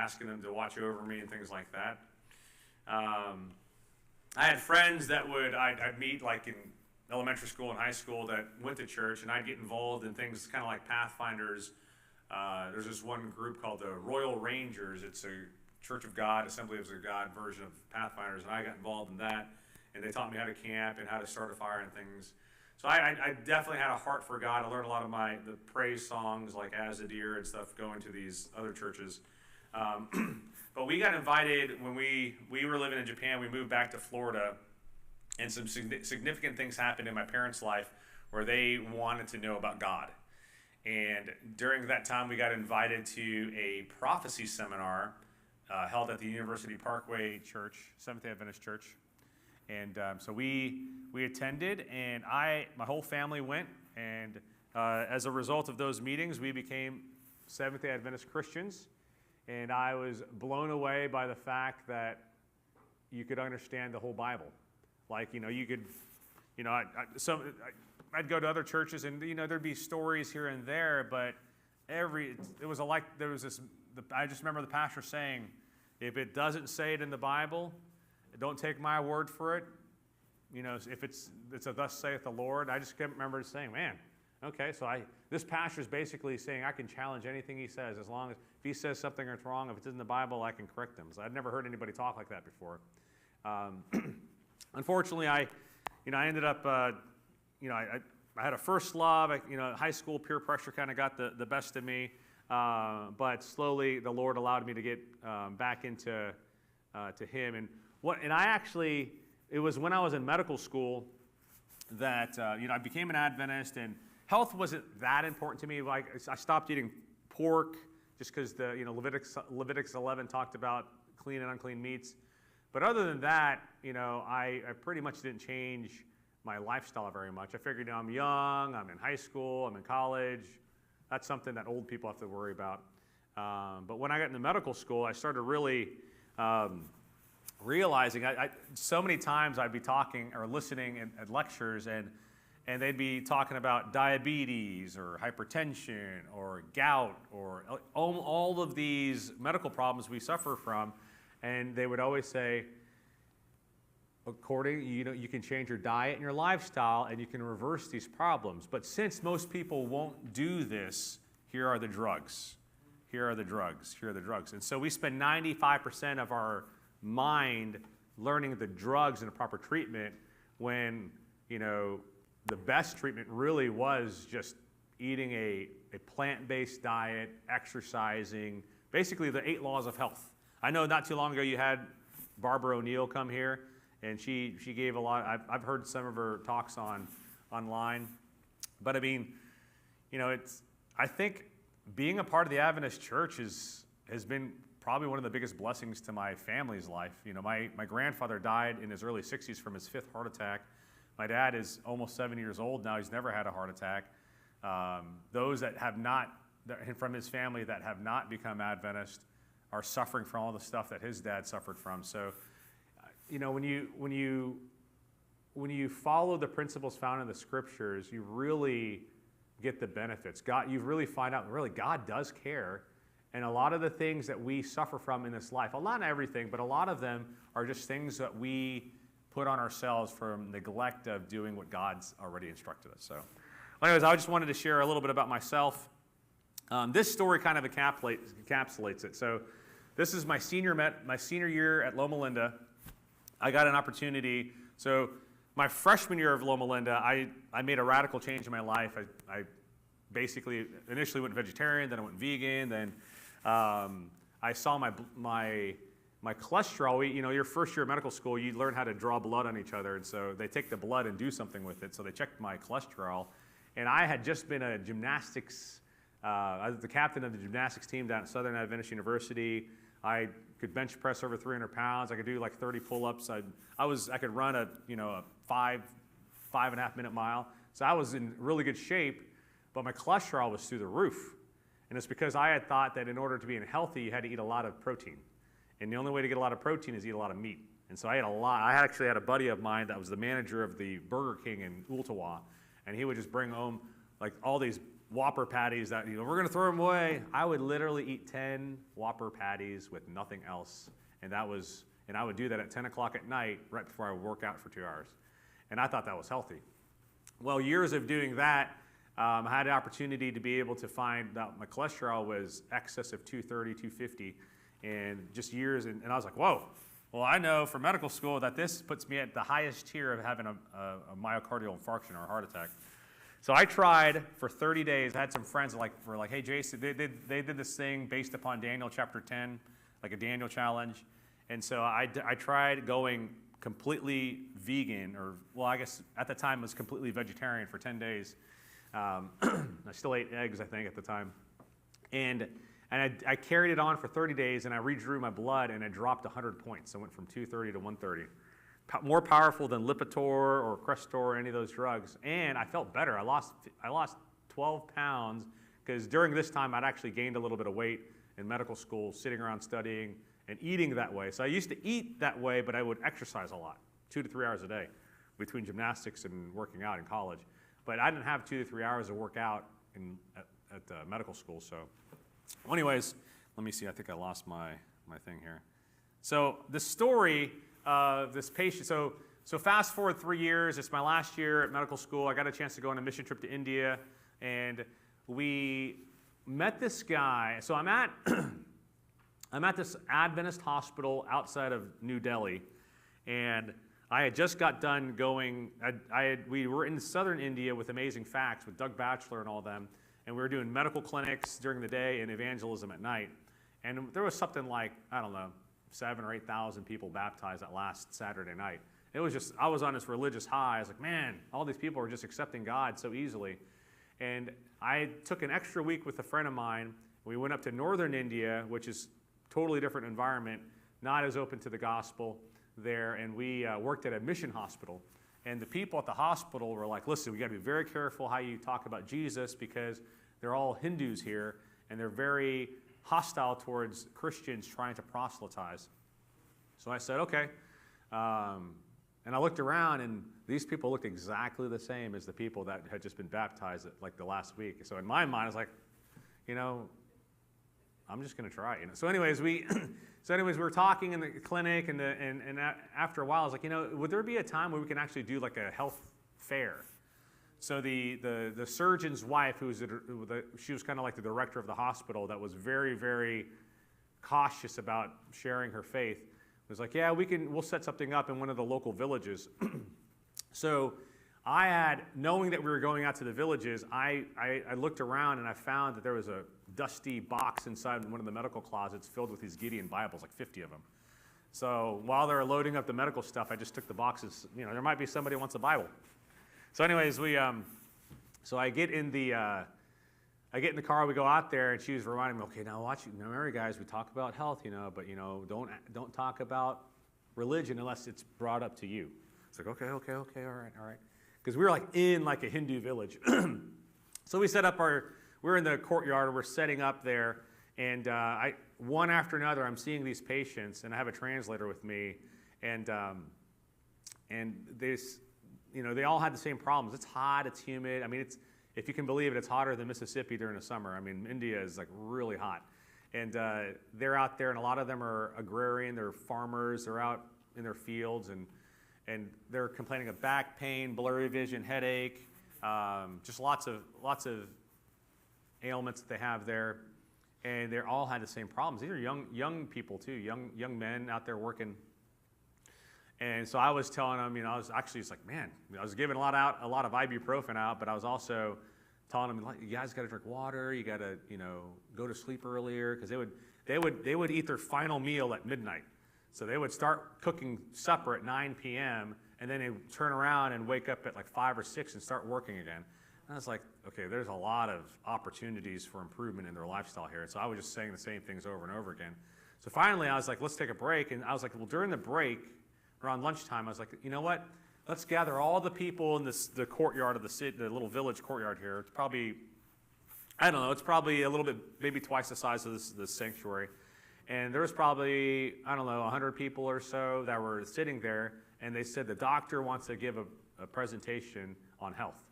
asking them to watch over me and things like that. I had friends that I'd meet like in elementary school and high school that went to church, and I'd get involved in things kind of like Pathfinders. There's this one group called the Royal Rangers. It's a Church of God, Assembly of God version of Pathfinders, and I got involved in that. And they taught me how to camp and how to start a fire and things. So I definitely had a heart for God. I learned a lot of the praise songs like As a Deer and stuff going to these other churches. But we got invited when we were living in Japan. We moved back to Florida, and some significant things happened in my parents' life where they wanted to know about God. And during that time, we got invited to a prophecy seminar held at the University Parkway Church, Seventh-day Adventist Church. And so we attended, and my whole family went. And as a result of those meetings, we became Seventh-day Adventist Christians. And I was blown away by the fact that you could understand the whole Bible. Like, you could, I'd go to other churches, and there'd be stories here and there, but I just remember the pastor saying, if it doesn't say it in the Bible, don't take my word for it. If it's a thus saith the Lord. I just remember saying, man, okay, so this pastor is basically saying I can challenge anything he says as long as if he says something that's wrong, if it's in the Bible, I can correct him. So I'd never heard anybody talk like that before. Unfortunately, I ended up, I had a first love. High school peer pressure kind of got the best of me, but slowly the Lord allowed me to get back into to Him. It was when I was in medical school that I became an Adventist, and health wasn't that important to me. Like I stopped eating pork just because Leviticus 11 talked about clean and unclean meats. But other than that, I pretty much didn't change my lifestyle very much. I figured, I'm young, I'm in high school, I'm in college. That's something that old people have to worry about. But when I got into medical school, I started really realizing, so many times I'd be talking or listening at lectures, and they'd be talking about diabetes or hypertension or gout or all of these medical problems we suffer from. And they would always say, you can change your diet and your lifestyle and you can reverse these problems. But since most people won't do this, here are the drugs. Here are the drugs. Here are the drugs. And so we spend 95% of our mind learning the drugs and the proper treatment when, the best treatment really was just eating a plant-based diet, exercising, basically the 8 laws of health. I know not too long ago you had Barbara O'Neill come here, and she gave a lot. I've heard some of her talks online, but I think being a part of the Adventist Church has been probably one of the biggest blessings to my family's life. My grandfather died in his early 60s from his 5th heart attack. My dad is almost 70 years old now. He's never had a heart attack. Those that have not, from his family that have not become Adventist, are suffering from all the stuff that his dad suffered from. So, when you follow the principles found in the Scriptures, you really get the benefits. You really find out really God does care, and a lot of the things that we suffer from in this life, not everything, but a lot of them are just things that we put on ourselves from neglect of doing what God's already instructed us. So, anyways, I just wanted to share a little bit about myself. This story kind of encapsulates it. So. This is my senior year at Loma Linda. I got an opportunity. So my freshman year of Loma Linda, I made a radical change in my life. I basically initially went vegetarian, then I went vegan, then I saw my cholesterol. Your first year of medical school, you learn how to draw blood on each other, and so they take the blood and do something with it. So they checked my cholesterol, and I had just been I was the captain of the gymnastics team down at Southern Adventist University. I could bench press over 300 pounds. I could do like 30 pull-ups. I could run a 5.5 minute mile. So I was in really good shape, but my cholesterol was through the roof. And it's because I had thought that in order to be healthy, you had to eat a lot of protein. And the only way to get a lot of protein is eat a lot of meat. And so I ate a lot. I actually had a buddy of mine that was the manager of the Burger King in Ooltewah, and he would just bring home like all these Whopper patties that, we're going to throw them away. I would literally eat 10 Whopper patties with nothing else. And I would do that at 10 o'clock at night, right before I would work out for 2 hours. And I thought that was healthy. Well, years of doing that, I had an opportunity to be able to find out my cholesterol was excess of 230, 250, and just years. And I was like, whoa. Well, I know from medical school that this puts me at the highest tier of having a myocardial infarction or a heart attack. So I tried for 30 days. I had some friends that were like, hey, Jason, they did this thing based upon Daniel chapter 10, like a Daniel challenge. And so I tried going completely vegan, or, well, I guess at the time it was completely vegetarian for 10 days. I still ate eggs, I think, at the time. And I carried it on for 30 days, and I redrew my blood, and I dropped 100 points. I went from 230 to 130. More powerful than Lipitor or Crestor or any of those drugs. And I felt better. I lost 12 pounds, because during this time I'd actually gained a little bit of weight in medical school, sitting around studying and eating that way. So I used to eat that way, but I would exercise a lot, 2 to 3 hours a day, between gymnastics and working out in college. But I didn't have 2 to 3 hours to work out at medical school. So anyways, let me see. I think I lost my thing here. So the story of this patient, so fast forward 3 years. It's my last year at medical school. I got a chance to go on a mission trip to India, and we met this guy. So I'm at this Adventist hospital outside of New Delhi, and I had just got done going. We were in southern India with Amazing Facts with Doug Batchelor and all of them, and we were doing medical clinics during the day and evangelism at night. And there was something like, I don't know, 7,000 or 8,000 people baptized that last Saturday night. It was just, I was on this religious high. I was like, man, all these people are just accepting God so easily. And I took an extra week with a friend of mine. We went up to northern India, which is a totally different environment, not as open to the gospel there, and we worked at a mission hospital. And the people at the hospital were like, listen, we got to be very careful how you talk about Jesus, because they're all Hindus here, and they're very hostile towards Christians trying to proselytize. So I said, okay. And I looked around, and these people looked exactly the same as the people that had just been baptized like the last week. So in my mind, I was like, I'm just going to try. So anyways, we were talking in the clinic, and after a while, I was like, would there be a time where we can actually do like a health fair? So the surgeon's wife, she was kind of like the director of the hospital, that was very, very cautious about sharing her faith, was like, yeah, we'll set something up in one of the local villages. So I had, knowing that we were going out to the villages, I looked around, and I found that there was a dusty box inside one of the medical closets filled with these Gideon Bibles, like 50 of them. So while they were loading up the medical stuff, I just took the boxes. There might be somebody who wants a Bible. So anyways, so I get in the car, we go out there, and she was reminding me, okay, now watch, remember guys, we talk about health, but don't talk about religion unless it's brought up to you. It's like, okay, all right. Because we were like in like a Hindu village. So we set up we're in the courtyard, we're setting up there, and one after another, I'm seeing these patients, and I have a translator with me, and this, they all had the same problems. It's hot, it's humid. I mean, if you can believe it, it's hotter than Mississippi during the summer. I mean, India is like really hot. And they're out there, and a lot of them are agrarian, they're farmers, they're out in their fields, and they're complaining of back pain, blurry vision, headache, just lots of ailments that they have there. And they all had the same problems. These are young people too, young men out there working. And so I was telling them, I was actually just like, man, I was giving a lot of ibuprofen out, but I was also telling them, you guys got to drink water, you got to, go to sleep earlier, because they would eat their final meal at midnight. So they would start cooking supper at 9 p.m. and then they would turn around and wake up at like 5 or 6 and start working again. And I was like, okay, there's a lot of opportunities for improvement in their lifestyle here. And so I was just saying the same things over and over again. So finally, I was like, let's take a break. And I was like, well, during the break, around lunchtime, I was like, you know what? Let's gather all the people in the courtyard of the city, the little village courtyard here. It's probably, I don't know, it's probably a little bit, maybe twice the size of this sanctuary. And there was probably, I don't know, 100 people or so that were sitting there, and they said the doctor wants to give a presentation on health.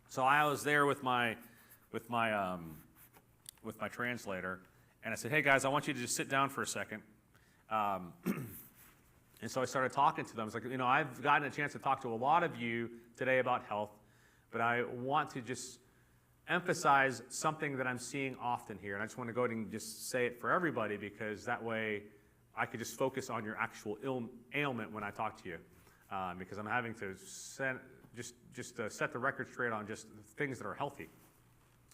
So I was there with my with my translator, and I said, hey guys, I want you to just sit down for a second. And so I started talking to them. I was like, I've gotten a chance to talk to a lot of you today about health, but I want to just emphasize something that I'm seeing often here. And I just want to go ahead and just say it for everybody, because that way I could just focus on your actual ailment when I talk to you. Because I'm having to set the record straight on just things that are healthy.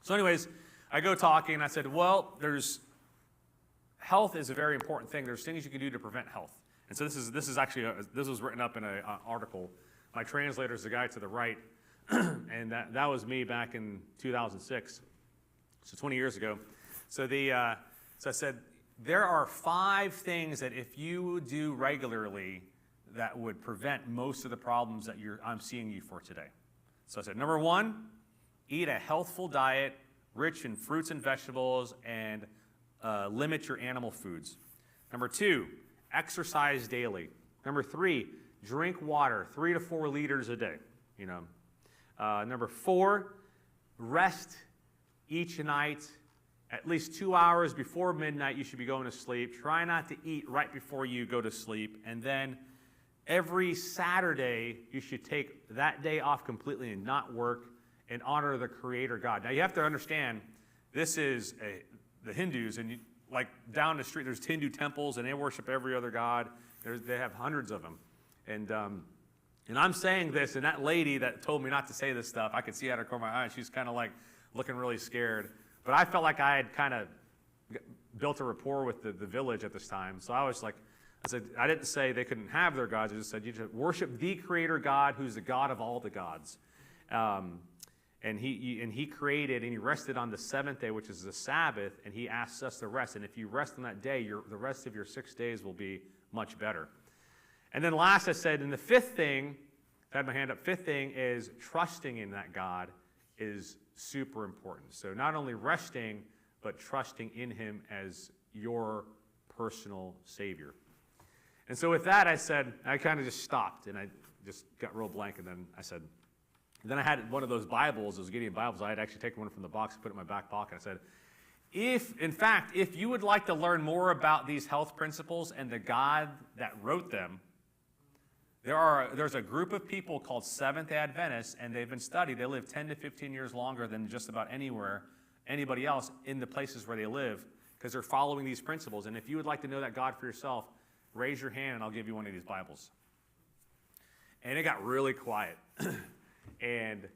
So anyways, I go talking, and I said, well, health is a very important thing. There's things you can do to prevent health. And so this is actually, this was written up in an article. My translator is the guy to the right, and that was me back in 2006, so 20 years ago. So I said, there are 5 things that if you do regularly that would prevent most of the problems that I'm seeing you for today. So I said, number 1, eat a healthful diet, rich in fruits and vegetables, and limit your animal foods. Number 2, exercise daily. Number 3, drink water 3 to 4 liters a day. Number 4, rest each night. At least 2 hours before midnight, you should be going to sleep. Try not to eat right before you go to sleep. And then every Saturday, you should take that day off completely and not work and honor the Creator God. Now, you have to understand, this is the Hindus, and like down the street, there's Hindu temples, and they worship every other god. They have hundreds of them. And I'm saying this, and that lady that told me not to say this stuff, I could see out of the corner of my eye, she's kind of like looking really scared. But I felt like I had kind of built a rapport with the village at this time. So I said, I didn't say they couldn't have their gods. I just said, you should worship the Creator God, who's the God of all the gods. And he created, and he rested on the 7th day, which is the Sabbath, and he asks us to rest. And if you rest on that day, the rest of your 6 days will be much better. And then last, I said, and the 5th thing, I had my hand up, 5th thing is trusting in that God is super important. So not only resting, but trusting in him as your personal Savior. And so with that, I kind of just stopped, and I just got real blank, and then I said, then I had one of those Bibles, those Gideon Bibles. I had actually taken one from the box and put it in my back pocket. I said, if you would like to learn more about these health principles and the God that wrote them, there's a group of people called Seventh-day Adventists, and they've been studied. They live 10 to 15 years longer than just about anybody else in the places where they live, because they're following these principles. And if you would like to know that God for yourself, raise your hand, and I'll give you one of these Bibles. And it got really quiet. And,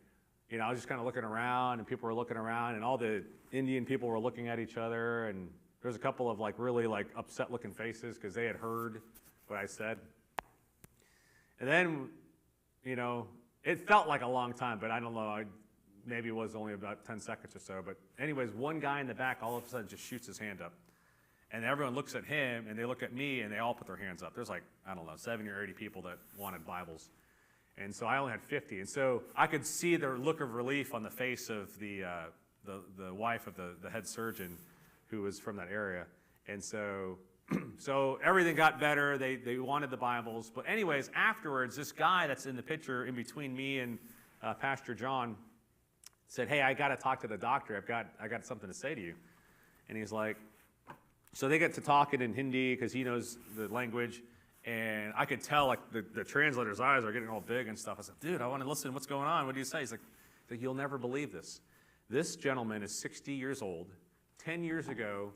I was just kind of looking around, and people were looking around, and all the Indian people were looking at each other, and there was a couple of really upset-looking faces because they had heard what I said. And then, it felt like a long time, but I don't know, maybe it was only about 10 seconds or so. But anyways, one guy in the back all of a sudden just shoots his hand up. And everyone looks at him, and they look at me, and they all put their hands up. There's 70 or 80 people that wanted Bibles. And so I only had 50. And so I could see the look of relief on the face of the wife of the head surgeon who was from that area. And so everything got better. They wanted the Bibles. But anyways, afterwards, this guy that's in the picture in between me and Pastor John said, hey, I got to talk to the doctor. I got something to say to you. And he's like, so they get to talking in Hindi because he knows the language. And I could tell, the translator's eyes are getting all big and stuff. I said, dude, I want to listen. What's going on? What do you say? He's like, you'll never believe this. This gentleman is 60 years old. 10 years ago,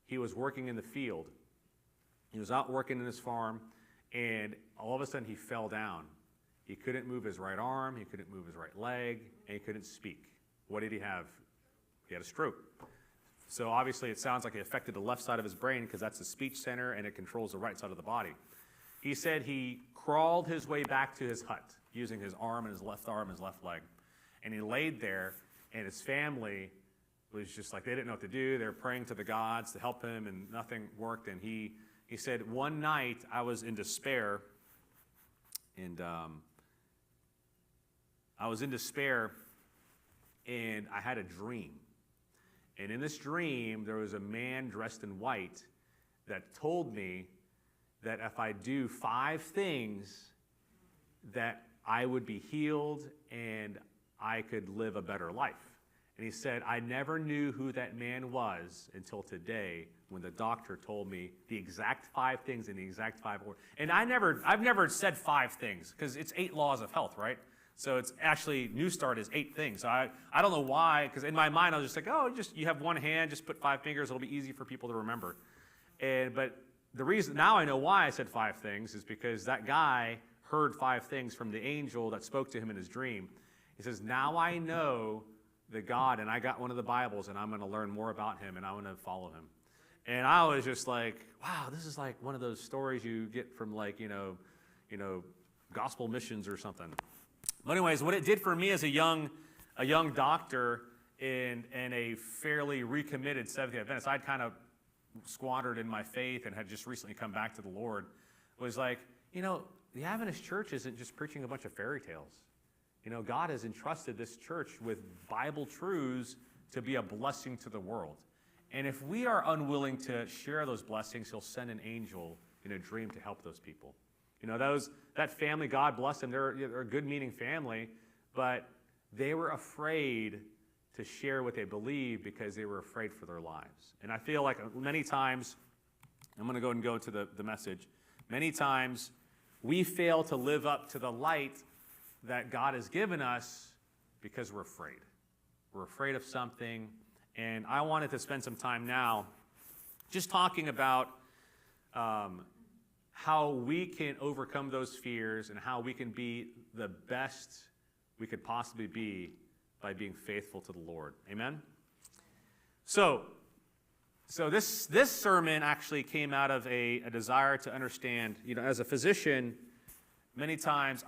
he was working in the field. He was out working in his farm, and all of a sudden, he fell down. He couldn't move his right arm. He couldn't move his right leg, and he couldn't speak. What did he have? He had a stroke. So obviously, it sounds like it affected the left side of his brain because that's the speech center, and it controls the right side of the body. He said he crawled his way back to his hut using his arm and his left leg. And he laid there, and his family was just they didn't know what to do. They were praying to the gods to help him, and nothing worked. And he said, one night I was in despair, and I had a dream. And in this dream, there was a man dressed in white that told me that if I do 5 things, that I would be healed and I could live a better life. And he said, I never knew who that man was until today when the doctor told me the exact 5 things in the exact 5 order. And I've never said 5 things because it's 8 laws of health, right? So it's actually, New Start is 8 things. So I don't know why, because in my mind I was just like, oh, you have one hand, just put 5 fingers, it'll be easy for people to remember. But the reason, now I know why I said 5 things is because that guy heard 5 things from the angel that spoke to him in his dream. He says, now I know the God, and I got one of the Bibles, and I'm going to learn more about him, and I want to follow him. And I was just like, wow, this is like one of those stories you get from like, gospel missions or something. But anyways, what it did for me as a young doctor and a fairly recommitted Seventh-day Adventist, I'd kind of squandered in my faith and had just recently come back to the Lord, was like, the Adventist church isn't just preaching a bunch of fairy tales. God has entrusted this church with Bible truths to be a blessing to the world. And if we are unwilling to share those blessings, he'll send an angel in a dream to help those people. That family, God bless them, they're a good-meaning family, but they were afraid to share what they believe because they were afraid for their lives. And I feel like many times, I'm going to go into the message, many times we fail to live up to the light that God has given us because we're afraid. We're afraid of something. And I wanted to spend some time now just talking about how we can overcome those fears and how we can be the best we could possibly be by being faithful to the Lord. Amen? So this sermon actually came out of a desire to understand, as a physician, many times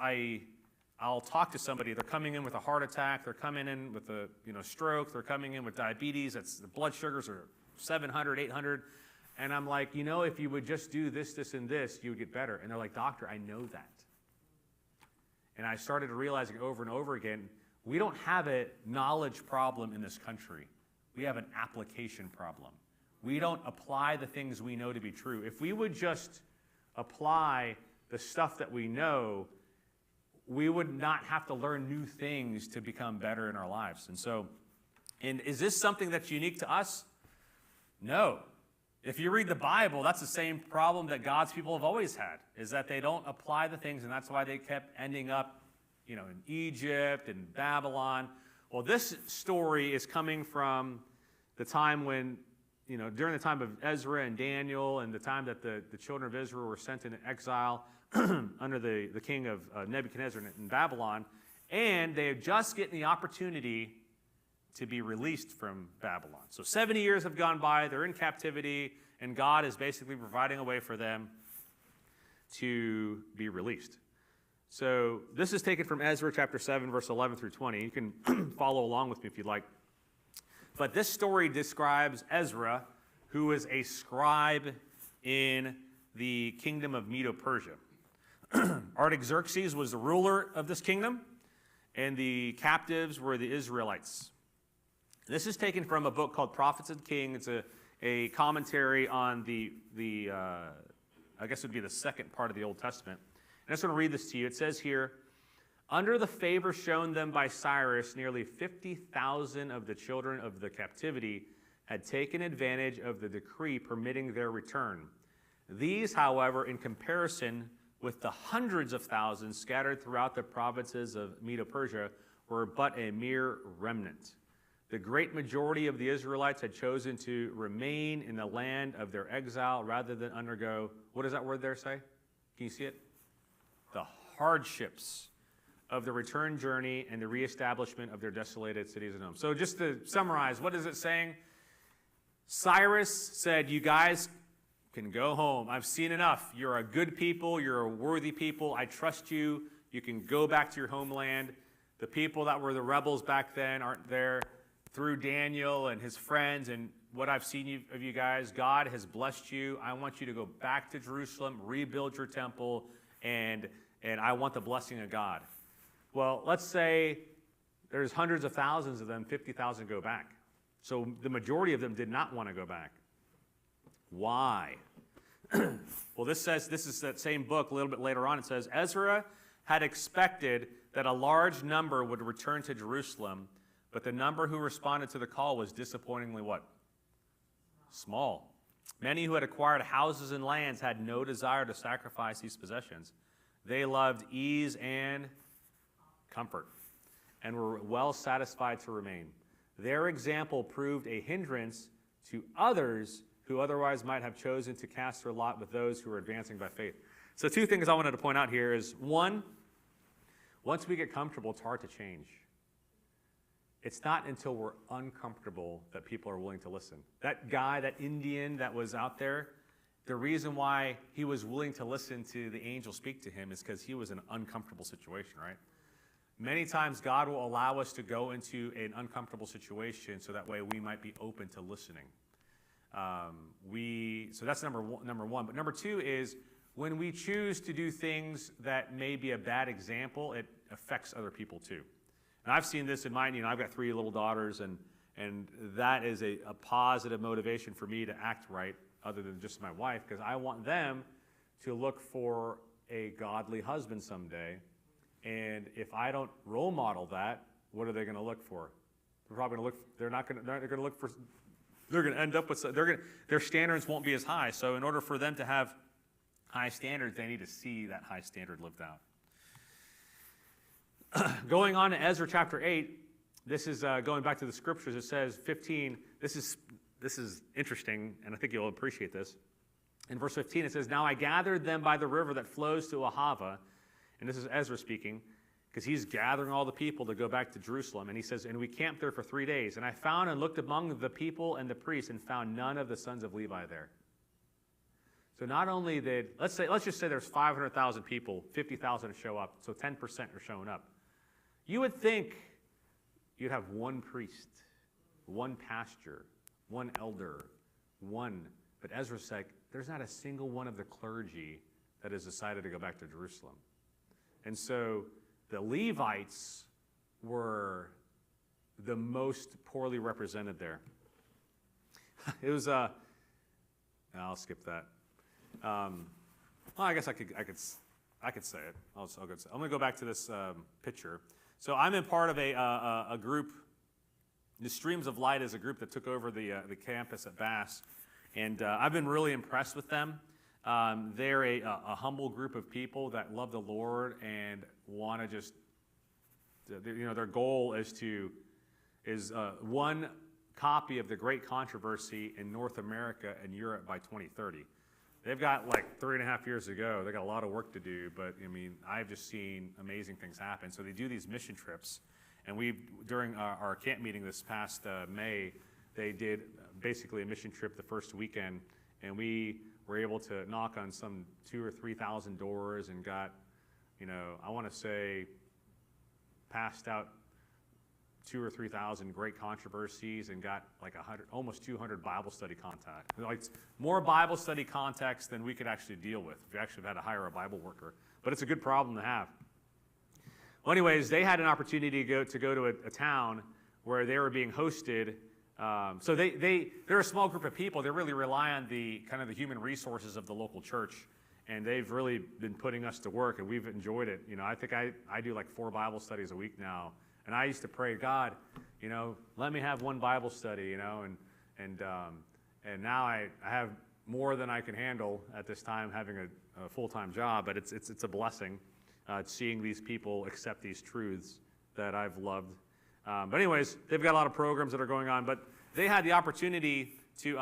I'll talk to somebody, they're coming in with a heart attack, they're coming in with a stroke, they're coming in with diabetes, the blood sugars are 700, 800, and I'm like, if you would just do this, this, and this, you would get better. And they're like, doctor, I know that. And I started realizing over and over again, we don't have a knowledge problem in this country. We have an application problem. We don't apply the things we know to be true. If we would just apply the stuff that we know, we would not have to learn new things to become better in our lives. And is this something that's unique to us? No. If you read the Bible, that's the same problem that God's people have always had, is that they don't apply the things, and that's why they kept ending up, in Egypt and Babylon. Well, this story is coming from the time when, during the time of Ezra and Daniel and the time that the children of Israel were sent into exile under the king of Nebuchadnezzar in Babylon, and they have just getting the opportunity to be released from Babylon. So 70 years have gone by, they're in captivity, and God is basically providing a way for them to be released. So this is taken from Ezra chapter 7, verse 11 through 20. You can follow along with me if you'd like. But this story describes Ezra, who was a scribe in the kingdom of Medo-Persia. Artaxerxes was the ruler of this kingdom, and the captives were the Israelites. This is taken from a book called Prophets and Kings. It's a commentary on I guess it would be the second part of the Old Testament. And I just want to read this to you. It says here, under the favor shown them by Cyrus, nearly 50,000 of the children of the captivity had taken advantage of the decree permitting their return. These, however, in comparison with the hundreds of thousands scattered throughout the provinces of Medo-Persia, were but a mere remnant. The great majority of the Israelites had chosen to remain in the land of their exile rather than undergo, what does that word there say? Can you see it? The hardships of the return journey and the reestablishment of their desolated cities and homes. So just to summarize, what is it saying? Cyrus said, you guys can go home. I've seen enough. You're a good people. You're a worthy people. I trust you. You can go back to your homeland. The people that were the rebels back then aren't there. Through Daniel and his friends and what I've seen of you guys, God has blessed you. I want you to go back to Jerusalem, rebuild your temple, and I want the blessing of God. Well, let's say there's hundreds of thousands of them, 50,000 go back. So the majority of them did not want to go back. Why? Well, this is that same book a little bit later on. It says, Ezra had expected that a large number would return to Jerusalem, but the number who responded to the call was disappointingly what? Small. Many who had acquired houses and lands had no desire to sacrifice these possessions. They loved ease and comfort and were well satisfied to remain. Their example proved a hindrance to others who otherwise might have chosen to cast their lot with those who were advancing by faith. So two things I wanted to point out here is, one, once we get comfortable, it's hard to change. It's not until we're uncomfortable that people are willing to listen. That guy, that Indian that was out there, the reason why he was willing to listen to the angel speak to him is because he was in an uncomfortable situation, right? Many times God will allow us to go into an uncomfortable situation so that way we might be open to listening. So that's number one. But number two is when we choose to do things that may be a bad example, it affects other people too. And I've seen this in mine. I've got 3 little daughters, and that is a positive motivation for me to act right other than just my wife, because I want them to look for a godly husband someday. And if I don't role model that, what are they going to look for? They're probably going to look. They're going to look for. They're going to end up with. Their standards won't be as high. So in order for them to have high standards, they need to see that high standard lived out. Going on to Ezra chapter 8, this is going back to the scriptures. It says 15. This is interesting, and I think you'll appreciate this. In verse 15, it says, "Now I gathered them by the river that flows to Ahava," and this is Ezra speaking, because he's gathering all the people to go back to Jerusalem. And he says, "And we camped there for 3 days. And I found and looked among the people and the priests and found none of the sons of Levi there." So not only did, let's just say there's 500,000 people, 50,000 show up, so 10% are showing up. You would think you'd have one priest, one pastor, one elder, but Ezra's like, there's not a single one of the clergy that has decided to go back to Jerusalem. And so the Levites were the most poorly represented there. It was I'll skip that. Well, I guess I could say it. I'm going to go back to this picture. So I'm in part of a group. The Streams of Light is a group that took over the campus at Bass, and I've been really impressed with them. They're a humble group of people that love the Lord and want to just, their goal is one copy of the Great Controversy in North America and Europe by 2030. They've got like 3.5 years to go. They got a lot of work to do, but I've just seen amazing things happen. So they do these mission trips, and during our camp meeting this past May, they did basically a mission trip the first weekend, and we were able to knock on some 2,000 or 3,000 doors and got, I want to say, passed out 2,000 or 3,000 great controversies and got like almost 200 Bible study contacts. Like more Bible study contacts than we could actually deal with if we actually had to hire a Bible worker. But it's a good problem to have. Well, anyways, they had an opportunity to go to a town where they were being hosted. So they're a small group of people. They really rely on the kind of the human resources of the local church, and they've really been putting us to work, and we've enjoyed it. I think I do like 4 Bible studies a week now. And I used to pray, God, let me have one Bible study, and now I have more than I can handle at this time, having a full-time job. But it's a blessing seeing these people accept these truths that I've loved. But anyways, they've got a lot of programs that are going on. But they had the opportunity to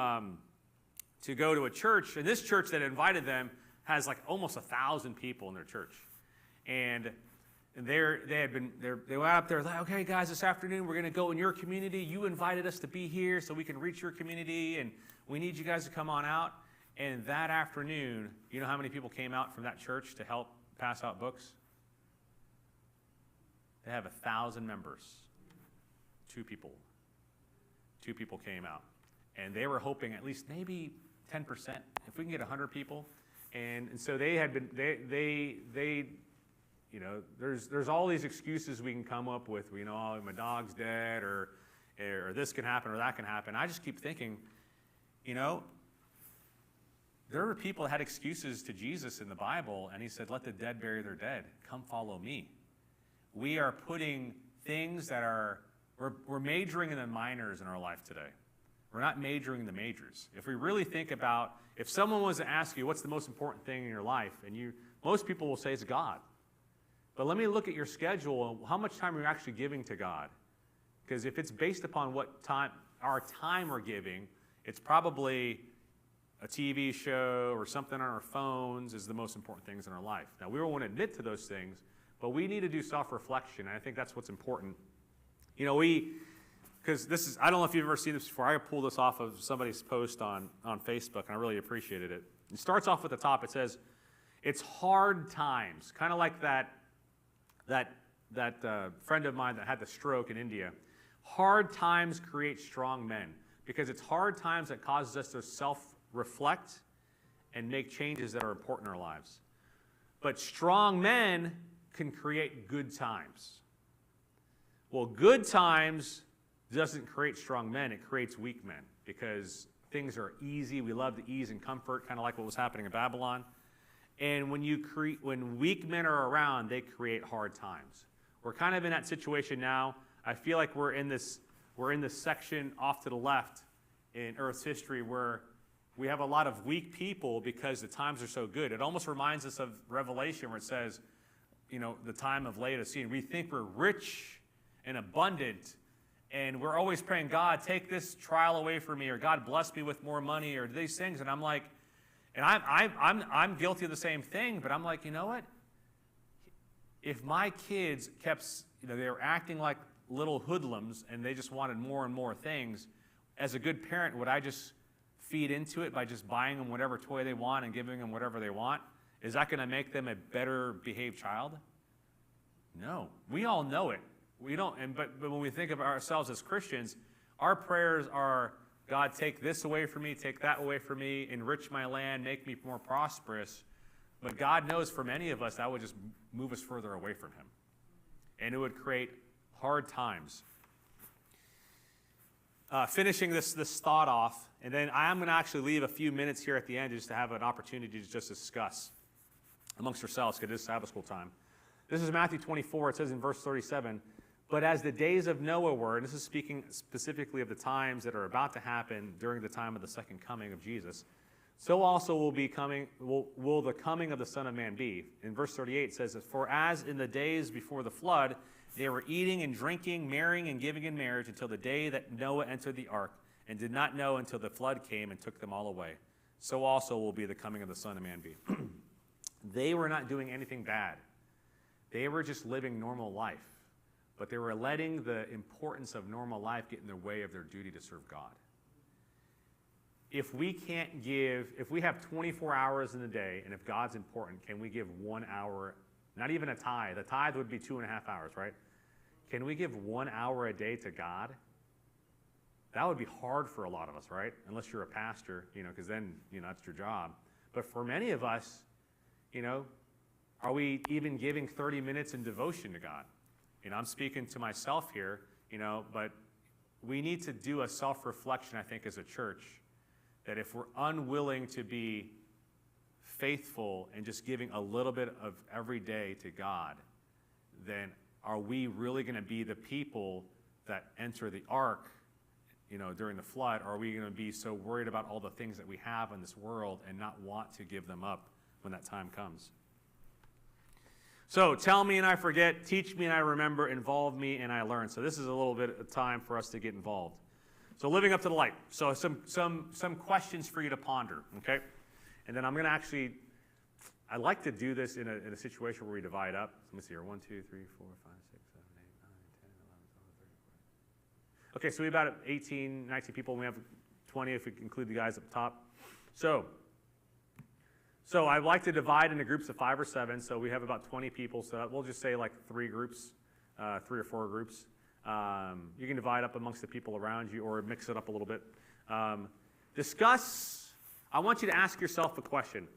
go to a church, and this church that invited them has like almost 1,000 people in their church, and they went up there like, okay, guys, this afternoon we're going to go in your community. You invited us to be here so we can reach your community, and we need you guys to come on out. And that afternoon, you know how many people came out from that church to help pass out books? They have 1,000 members. 2 people came out, and they were hoping at least maybe 10%, if we can get 100 people. And so they had been there's all these excuses we can come up with. Oh, my dog's dead, or this can happen, or that can happen. I just keep thinking, there were people that had excuses to Jesus in the Bible, and he said, let the dead bury their dead. Come follow me. We are putting things that are we're majoring in the minors in our life today. We're not majoring in the majors. If we really think about, if someone was to ask you what's the most important thing in your life, and most people will say it's God. But let me look at your schedule and how much time are you actually giving to God? Because if it's based upon what time, our time we're giving, it's probably a TV show or something on our phones is the most important things in our life. Now, we won't admit to those things, but we need to do self-reflection, and I think that's what's important. You know, because this is, I don't know if you've ever seen this before. I pulled this off of somebody's post on Facebook, and I really appreciated it. It starts off at the top. It says, it's hard times, kind of like that friend of mine that had the stroke in India. Hard times create strong men, because it's hard times that causes us to self-reflect and make changes that are important in our lives. But strong men can create good times. Well, good times doesn't create strong men, it creates weak men, because things are easy. We love the ease and comfort, kind of like what was happening in Babylon. And when weak men are around, they create hard times. We're kind of in that situation now. I feel like we're in this section off to the left in Earth's history where we have a lot of weak people because the times are so good. It almost reminds us of Revelation, where it says, you know, the time of Laodicea. We think we're rich and abundant, and we're always praying, God, take this trial away from me, or God, bless me with more money, or these things. And I'm like, and I'm guilty of the same thing, but I'm like, you know what? If my kids kept, you know, they were acting like little hoodlums and they just wanted more and more things, as a good parent, would I just feed into it by just buying them whatever toy they want and giving them whatever they want? Is that going to make them a better behaved child? No. We all know it. We don't, but when we think of ourselves as Christians, our prayers are, God, take this away from me, take that away from me, enrich my land, make me more prosperous. But God knows for many of us that would just move us further away from him. And it would create hard times. Finishing this thought off, and then I am going to actually leave a few minutes here at the end just to have an opportunity to just discuss amongst yourselves, because this is Sabbath school time. This is Matthew 24. It says in verse 37, but as the days of Noah were, and this is speaking specifically of the times that are about to happen during the time of the second coming of Jesus, so also will the coming of the Son of Man be. In verse 38 it says, for as in the days before the flood, they were eating and drinking, marrying and giving in marriage until the day that Noah entered the ark, and did not know until the flood came and took them all away. So also will be the coming of the Son of Man be. They were not doing anything bad. They were just living normal life. But they were letting the importance of normal life get in the way of their duty to serve God. If we have 24 hours in the day, and if God's important, can we give 1 hour, not even a tithe? A tithe would be 2.5 hours, right? Can we give 1 hour a day to God? That would be hard for a lot of us, right? Unless you're a pastor, because then, that's your job. But for many of us, are we even giving 30 minutes in devotion to God? I'm speaking to myself here, but we need to do a self-reflection, I think, as a church, that if we're unwilling to be faithful and just giving a little bit of every day to God, then are we really going to be the people that enter the ark, during the flood? Or are we going to be so worried about all the things that we have in this world and not want to give them up when that time comes? So, tell me and I forget, teach me and I remember, involve me and I learn. So this is a little bit of time for us to get involved. So living up to the light. So some questions for you to ponder, okay? And then I'm going to I like to do this in a situation where we divide up. Let me see here. 1, 2, 3, 4, 5, 6, 7, 8, 9, 10, 11, 12, 13. Okay, so we have about 18, 19 people. We have 20 if we include the guys up top. So I like to divide into groups of 5 or 7. So we have about 20 people. So we'll just say like 3 groups, 3 or 4 groups. You can divide up amongst the people around you or mix it up a little bit. Discuss. I want you to ask yourself a question.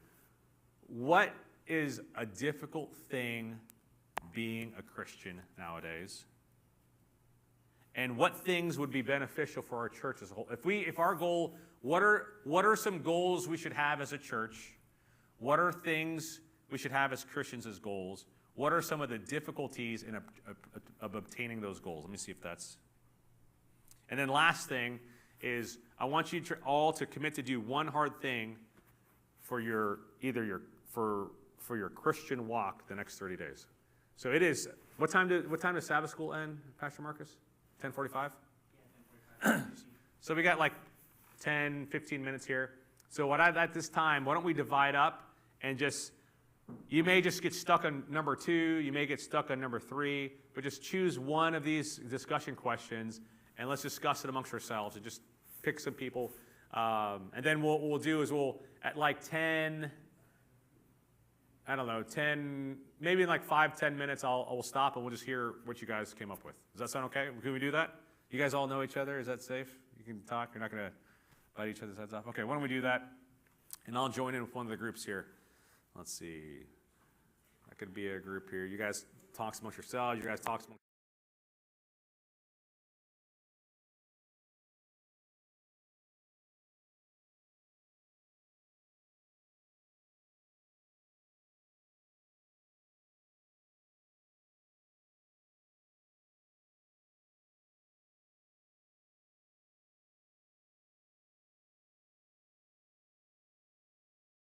What is a difficult thing being a Christian nowadays? And what things would be beneficial for our church as a whole? If our goal, what are some goals we should have as a church? What are things we should have as Christians as goals? What are some of the difficulties of obtaining those goals? Let me see if that's And then last thing is I want you all to commit to do one hard thing for your Christian walk the next 30 days. So it is, what time does Sabbath school end, Pastor Marcus? 10:45? Yeah, 10:45. So we got like 10, 15 minutes here. So at this time, why don't we divide up and you may just get stuck on number 2, you may get stuck on number 3, but just choose one of these discussion questions and let's discuss it amongst ourselves and just pick some people. And then what we'll do is at like 10, I don't know, 10, maybe in like 5-10 minutes, I'll stop and we'll just hear what you guys came up with. Does that sound okay? Can we do that? You guys all know each other? Is that safe? You can talk? You're not going to bite each other's heads off? Okay, why don't we do that? And I'll join in with one of the groups here. Let's see. That could be a group here. You guys talk amongst yourselves. You guys talk amongst